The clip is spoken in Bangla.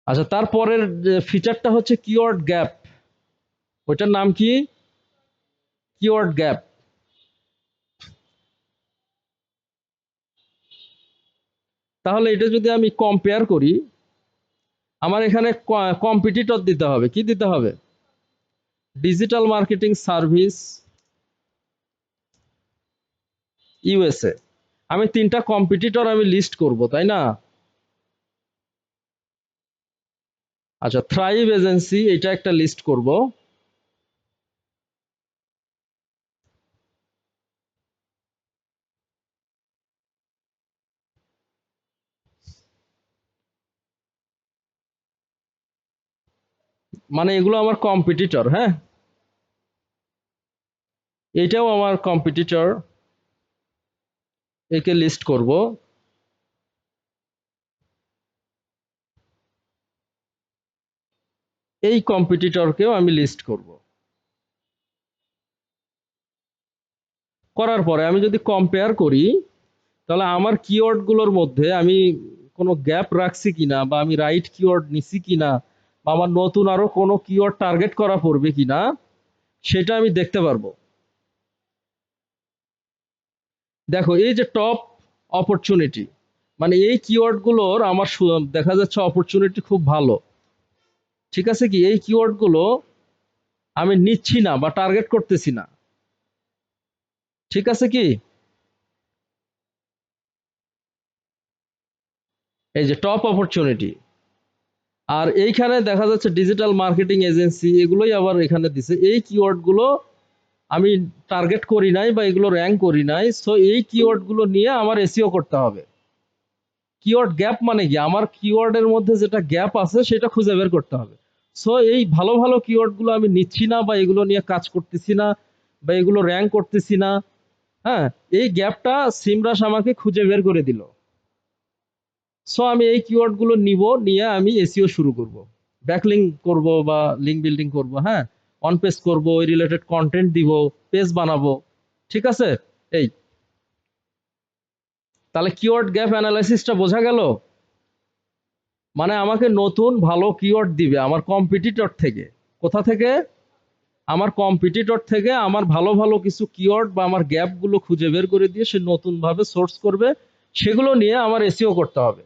আচ্ছা, তারপরের ফিচারটা হচ্ছে কিওয়ার্ড গ্যাপ। ওইটার নাম কি? Keyword gap. তাহলে এটা যদি আমি কম্পেয়ার করি, আমার এখানে কম্পিটিটর দিতে হবে। কি দিতে হবে? Digital marketing service USA. আমি 3টা কম্পিটিটর আমি লিস্ট করব, তাই না? আচ্ছা, থ্রাইভ এজেন্সি এটা একটা লিস্ট করব। মানে এগুলো আমার কম্পিটিটর, হ্যাঁ। এটাও আমার কম্পিটিটর, একে লিস্ট করব। এই কম্পিটিটরকেও আমি লিস্ট করব। করার পরে আমি যদি কম্পেয়ার করি, তাহলে আমার কিওয়ার্ড গুলোর মধ্যে আমি কোনো গ্যাপ রাখছি কিনা, বা আমি রাইট কিওয়ার্ড নিছি কিনা, বা আমার নতুন আরো কোনো কিওয়ার্ড টার্গেট করা পড়বে কিনা, সেটা আমি দেখতে পারবো। দেখো, এই যে টপ অপরচুনিটি, মানে এই কিওয়ার্ড গুলোর আমার দেখা যাচ্ছে অপরচুনিটি খুব ভালো। ঠিক আছে কি? এই কিওয়ার্ড গুলো আমি নিচ্ছি না বা টার্গেট করতেছি না। ঠিক আছে কি? এই যে টপ অপরচুনিটি। আর এইখানে দেখা যাচ্ছে ডিজিটাল মার্কেটিং এজেন্সি, এগুলোই আবার এখানে দিছে। এই কিওয়ার্ড গুলো আমি টার্গেট করি নাই বা এগুলো র্যাঙ্ক করি নাই। সো এই কিওয়ার্ড গুলো নিয়ে আমার এসইও করতে হবে। কিওয়ার্ড গ্যাপ মানে কি? আমার কিওয়ার্ডের মধ্যে যেটা গ্যাপ আছে সেটা খুঁজে বের করতে হবে। সো এই ভালো ভালো কিওয়ার্ড গুলো আমি নিচ্ছি না, বা এগুলো নিয়ে কাজ করতেছি না, বা এগুলো র্যাঙ্ক করতেছি না। হ্যাঁ, এই গ্যাপটা সিমরাশ আমাকে খুঁজে বের করে দিল। সো আমি এই কিওয়ার্ড গুলো নিব, নিয়ে আমি এসইও শুরু করব। ব্যাকলিং করব বা লিঙ্ক বিল্ডিং করব, হ্যাঁ, অন পেজ করব, ওই রিলেটেড কন্টেন্ট দিব, পেজ বানাবো। ঠিক আছে? এই, তাহলে কিওয়ার্ড গ্যাপ অ্যানালাইসিসটা বোঝা গেল। মানে আমাকে নতুন ভালো কিওয়ার্ড দিবে আমার কম্পিটিটর থেকে। কোথা থেকে? আমার কম্পিটিটর থেকে আমার ভালো ভালো কিছু কিওয়ার্ড বা আমার গ্যাপ গুলো খুঁজে বের করে দিয়ে সে নতুন ভাবে সোর্স করবে, সেগুলো নিয়ে আমার এসইও করতে হবে।